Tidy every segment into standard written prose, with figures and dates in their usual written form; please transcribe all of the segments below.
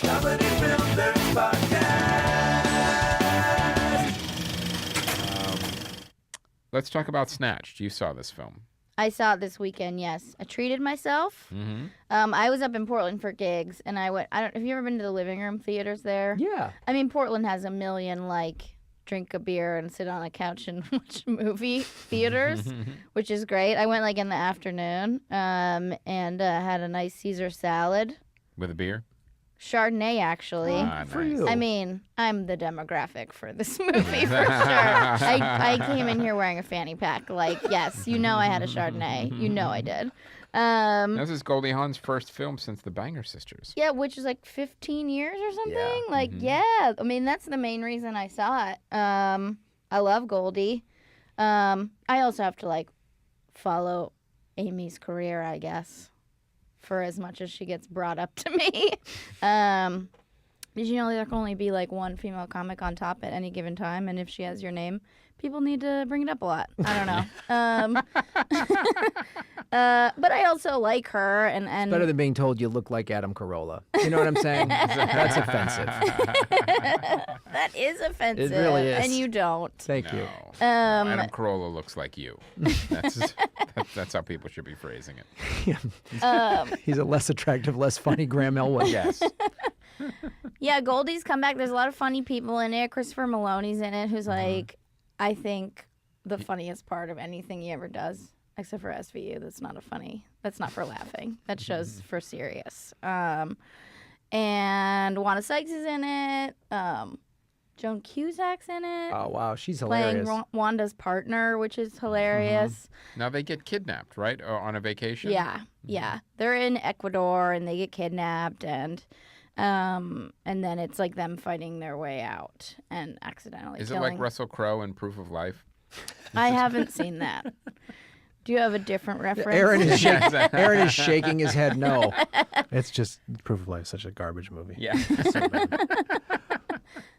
Comedy Film Nerds Podcast. Let's talk about Snatched. You saw this film. I saw it this weekend, yes. I treated myself. Mm-hmm. I was up in Portland for gigs, and have you ever been to the living room theaters there? Yeah. I mean, Portland has a million, drink a beer and sit on a couch and watch movie theaters, which is great. I went, in the afternoon and had a nice Caesar salad. With a beer? Chardonnay, actually. For Nice. you. I mean, I'm the demographic for this movie, for sure. I came in here wearing a fanny pack. Yes, I had a Chardonnay. I did. This is Goldie Hawn's first film since The Banger Sisters. Yeah, which is 15 years or something. Yeah. Yeah. I mean, that's the main reason I saw it. I love Goldie. I also have to, follow Amy's career, I guess, for as much as she gets brought up to me. Did you know there can only be one female comic on top at any given time, and if she has your name, people need to bring it up a lot. I don't know. But I also like her, and It's better than being told you look like Adam Carolla. You know what I'm saying? That's offensive. that is offensive. It really is. And you don't. Thank you. No. Adam Carolla looks like you. That's how people should be phrasing it. He's a less attractive, less funny Graham Elwood. Yes. Yeah, Goldie's come back. There's a lot of funny people in it. Christopher Maloney's in it, who's I think the funniest part of anything he ever does, except for SVU. That's not for laughing. That show's for serious. And Wanda Sykes is in it. Joan Cusack's in it. Oh, wow. She's hilarious. Playing Wanda's partner, which is hilarious. Now they get kidnapped, right? Or on a vacation? Yeah. They're in Ecuador, and they get kidnapped, and then it's them fighting their way out and accidentally Is killing. it like Russell Crowe in Proof of Life? I haven't seen that. Do you have a different reference? Aaron is shaking his head no. It's just Proof of Life, such a garbage movie. Yeah.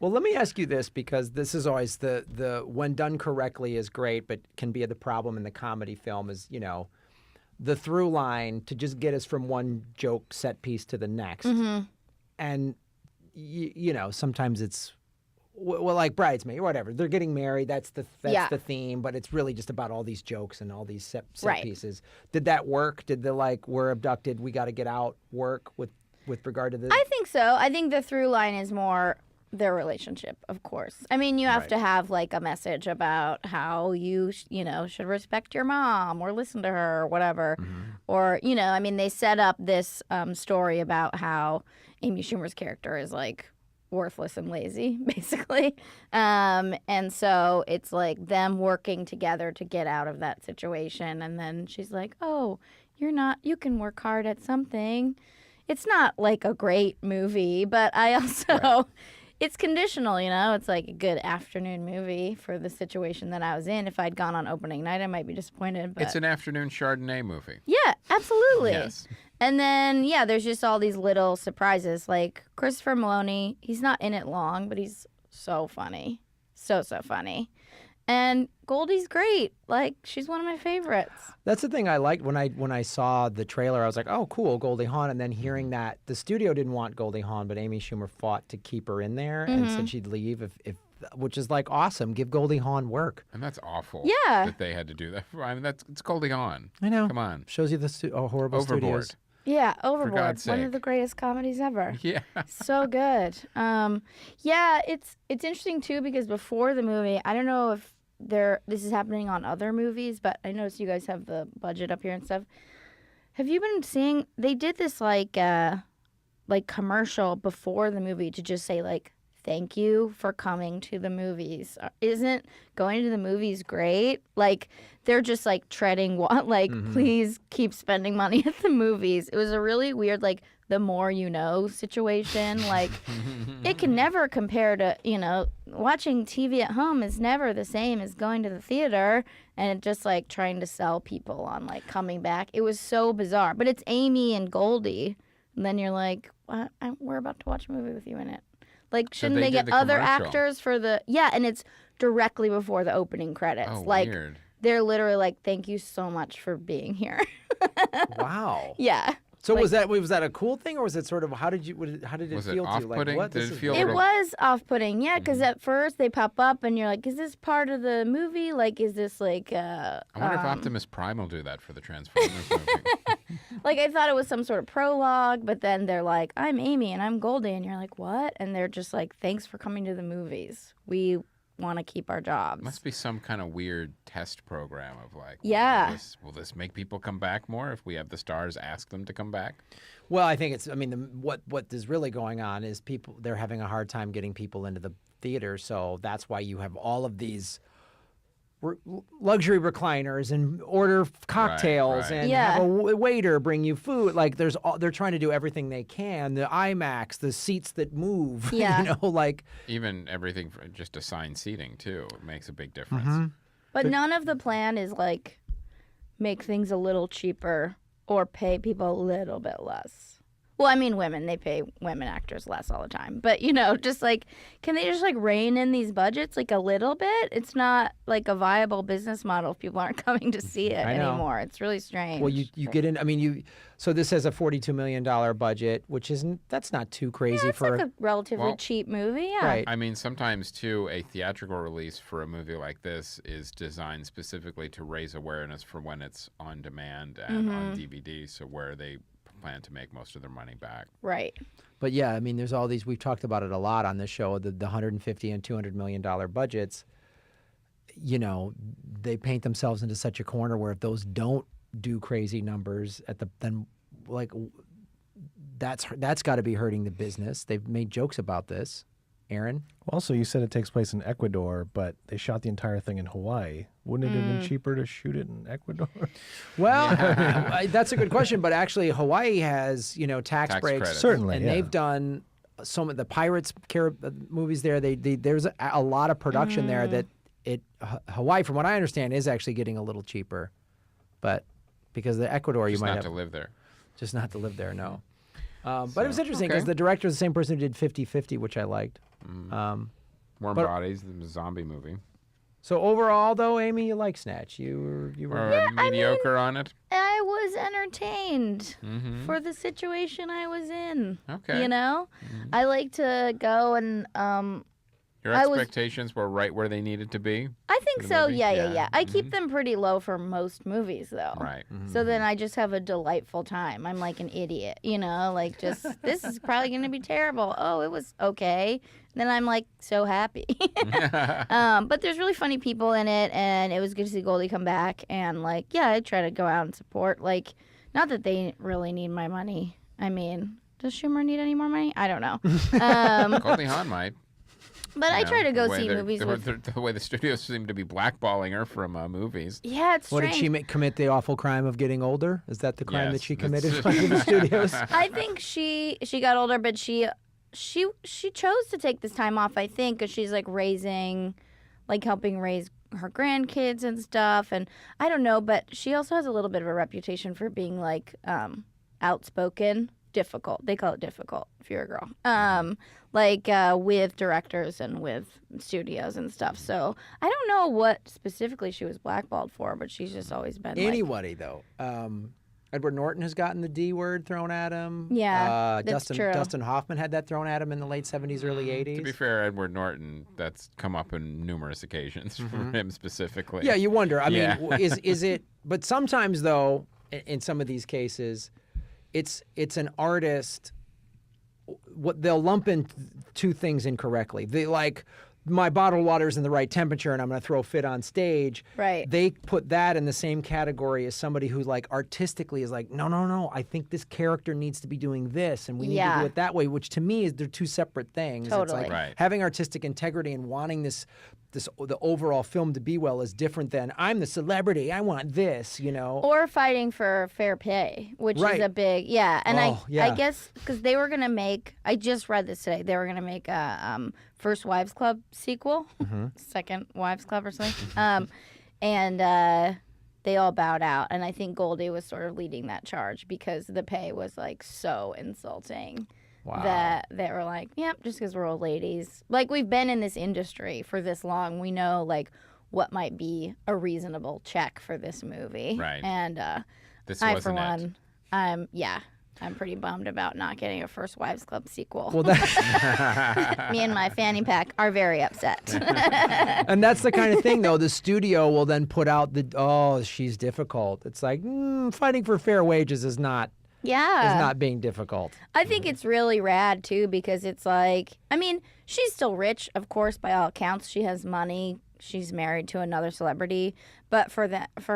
Well, let me ask you this, because this is always the when done correctly is great, but can be the problem in the comedy film is, the through line to just get us from one joke set piece to the next. Mm-hmm. And, sometimes it's, like Bridesmaid or whatever. They're getting married. That's the theme, but it's really just about all these jokes and all these set Right. pieces. Did that work? Did the, we're abducted, we got to get out work with regard to this? I think so. I think the through line is more their relationship, of course. I mean, you have to have a message about how you, should respect your mom or listen to her or whatever. Mm-hmm. Or, they set up this story about how Amy Schumer's character is worthless and lazy, basically. And so it's them working together to get out of that situation. And then she's like, oh, you can work hard at something. It's not a great movie, but I also, it's conditional, It's a good afternoon movie for the situation that I was in. If I'd gone on opening night, I might be disappointed. But It's an afternoon Chardonnay movie. yeah, absolutely. Yes. And then, there's just all these little surprises. Christopher Maloney, he's not in it long, but he's so funny. So funny. And Goldie's great. She's one of my favorites. That's the thing I liked when I saw the trailer. I was like, oh, cool, Goldie Hawn. And then hearing that the studio didn't want Goldie Hawn, but Amy Schumer fought to keep her in there and said she'd leave if which is awesome. Give Goldie Hawn work. And that's awful. Yeah. That they had to do that. I mean, it's Goldie Hawn. I know. Come on. Shows you the horrible Overboard. studios. Yeah, Overboard. God's One sake. of the greatest comedies ever. Yeah. So good. It's interesting too because before the movie, I don't know if this is happening on other movies, but I noticed you guys have the budget up here and stuff. Have you been seeing? They did this commercial before the movie to just say thank you for coming to the movies. Isn't going to the movies great? They're just treading please keep spending money at the movies. It was a really weird the more you know situation. It can never compare to, watching TV at home is never the same as going to the theater and just trying to sell people on coming back. It was so bizarre. But it's Amy and Goldie. And then you're what? We're about to watch a movie with you in it. Shouldn't they get the other commercial. actors for the... Yeah, and it's directly before the opening credits. Oh, weird. They're literally thank you so much for being here. Wow. Yeah. So Like- was that a cool thing, or was it sort of how did it Was it feel to you? Like off-putting? what? Did This it is feel a weird. It little- was off-putting, yeah, because at first they pop up and you're like, is this part of the movie? Like, is this like I wonder if Optimus Prime will do that for the Transformers movie. like I thought it was some sort of prologue, but then they're like, I'm Amy and I'm Goldie, and you're like, what? And they're just like, thanks for coming to the movies. We want to keep our jobs. Must be some kind of weird test program of like, Yeah. will this make people come back more if we have the stars ask them to come back? Well, I think it's. I mean, what is really going on is they're having a hard time getting people into the theater, so that's why you have all of these luxury recliners and order cocktails right. and Yeah. have a waiter bring you food. Like they're trying to do everything they can. The IMAX, the seats that move. Yeah. You know, like Even everything for just assigned seating too. It makes a big difference. Mm-hmm. But none of the plan is like make things a little cheaper or pay people a little bit less. Well, I mean, they pay women actors less all the time. But, just like, can they just like rein in these budgets like a little bit? It's not like a viable business model if people aren't coming to see it I know. anymore. It's really strange. well, you get in. I mean, so this has a $42 million budget, which that's not too crazy it's for like a relatively Well, cheap movie. Yeah. right. I mean, sometimes too, a theatrical release for a movie like this is designed specifically to raise awareness for when it's on demand and on DVD, so where they plan to make most of their money back. Right. But yeah, I mean, there's all these. We've talked about it a lot on this show. The $150 and $200 million budgets. They paint themselves into such a corner where if those don't do crazy numbers then like that's got to be hurting the business. They've made jokes about this. Aaron? Also, you said it takes place in Ecuador, but they shot the entire thing in Hawaii. Wouldn't it have been cheaper to shoot it in Ecuador? Well, that's a good question. But actually, Hawaii has tax breaks. credits. Certainly, and yeah. they've done some of the Pirates movies there. There's a lot of production there that Hawaii, from what I understand, is actually getting a little cheaper. But because the Ecuador, Just you might not have to live there. just not to live there. No. But it was interesting okay. because the director is the same person who did 50-50, which I liked. Warm But- Bodies, the zombie movie. So overall, though, Amy, you like Snatch. You were Or mediocre on it. I was entertained for the situation I was in. Okay. I like to go and Your I was- expectations were right where they needed to be. I think the so. movie? Yeah. Yeah. I keep them pretty low for most movies, though. Right. So then I just have a delightful time. I'm like an idiot, like just this is probably going to be terrible. Oh, it was okay. Then I'm like so happy. But there's really funny people in it, and it was good to see Goldie come back. And like, yeah, I try to go out and support. Like, not that they really need my money. I mean, does Schumer need any more money? I don't know. Goldie Hawn might. But I you know, try to the go way see they're- movies the, with. the way the studios seem to be blackballing her from movies. Yeah, it's What strange. did she commit the awful crime of getting older? Is that the crime that Yes, she that's- committed under the studios? I think she got older, but she chose to take this time off. I think because she's like helping raise her grandkids and stuff. And I don't know, but she also has a little bit of a reputation for being like outspoken, difficult. They call it difficult if you're a girl. With directors and with studios and stuff. So I don't know what specifically she was blackballed for, but she's just always been like, Anybody, though. Edward Norton has gotten the D word thrown at him. Yeah, that's true. Dustin Hoffman had that thrown at him in the late 70s, early 80s. To be fair, Edward Norton, that's come up in numerous occasions for him specifically. Yeah, you wonder. I Yeah. mean, is it? But sometimes, though, in some of these cases, it's an artist. What they'll lump in two things incorrectly. They like my bottled water is in the right temperature and I'm going to throw a fit on stage. Right. They put that in the same category as somebody who like artistically is like, no. I think this character needs to be doing this and we need to Yeah. do it that way, which to me is they're two separate things. It's Totally. like Right. having artistic integrity and wanting the overall film to be well is different than I'm the celebrity. I want this, Or fighting for fair pay, which Right. is a big, yeah. And Oh, yeah. I guess because they were going to make, I just read this today, they were going to make a First Wives Club sequel, Second Wives Club or something. And they all bowed out. And I think Goldie was sort of leading that charge because the pay was like so insulting. Wow. That they were like, yep, just because we're old ladies. Like, we've been in this industry for this long. We know, like, what might be a reasonable check for this movie. Right. And This I, wasn't for it. one, I'm pretty bummed about not getting a First Wives Club sequel. Well, that, Me and my fanny pack are very upset. and that's the kind of thing, though. The studio will then put out she's difficult. It's like fighting for fair wages is not being difficult. I think it's really rad, too, because it's like, I mean, she's still rich, of course, by all accounts. She has money. She's married to another celebrity. But for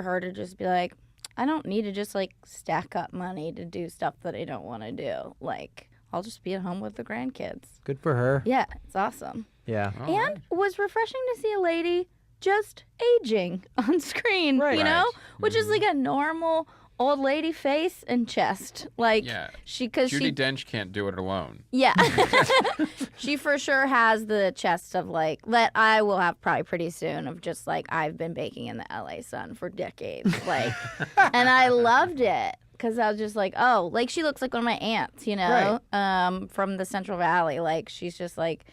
her to just be like, I don't need to just, like, stack up money to do stuff that I don't want to do. Like, I'll just be at home with the grandkids. Good for her. Yeah, it's awesome. Yeah. And it was refreshing to see a lady just aging on screen, Right. you know? Right. Which is like a normal old lady face and chest. Like, Yeah. because Judi Dench can't do it alone. yeah. She for sure has the chest of like, that I will have probably pretty soon of just like, I've been baking in the LA sun for decades. Like, and I loved it because I was just like, oh, like she looks like one of my aunts, you know, from the Central Valley. Like, she's just like,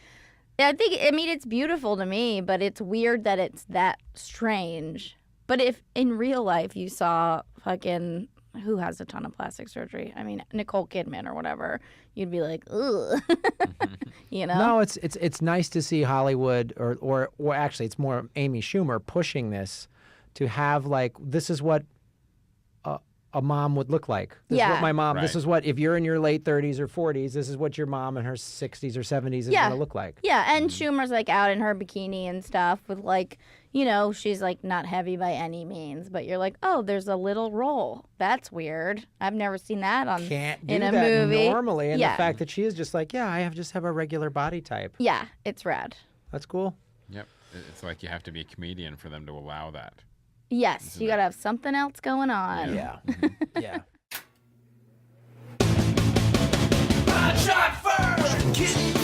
I mean, it's beautiful to me, but it's weird that it's that strange. But if in real life you saw fucking, who has a ton of plastic surgery? I mean, Nicole Kidman or whatever, you'd be like, ugh. You know? No, it's nice to see Hollywood, or actually it's more Amy Schumer pushing this to have like, this is what a mom would look like. This is what my mom, this Right. is what, if you're in your late 30s or 40s, this is what your mom in her 60s or 70s is Yeah. going to look like. Yeah, and Schumer's like out in her bikini and stuff with like, you know, she's like not heavy by any means, but you're like, oh, there's a little roll. That's weird. I've never seen that Can't do in a that movie. normally. And Yeah. the fact that she is just like, I just have a regular body type. Yeah, it's rad. That's cool. Yep. It's like you have to be a comedian for them to allow that. Yes, you gotta have something else going on. Yeah. Yeah. I shot first.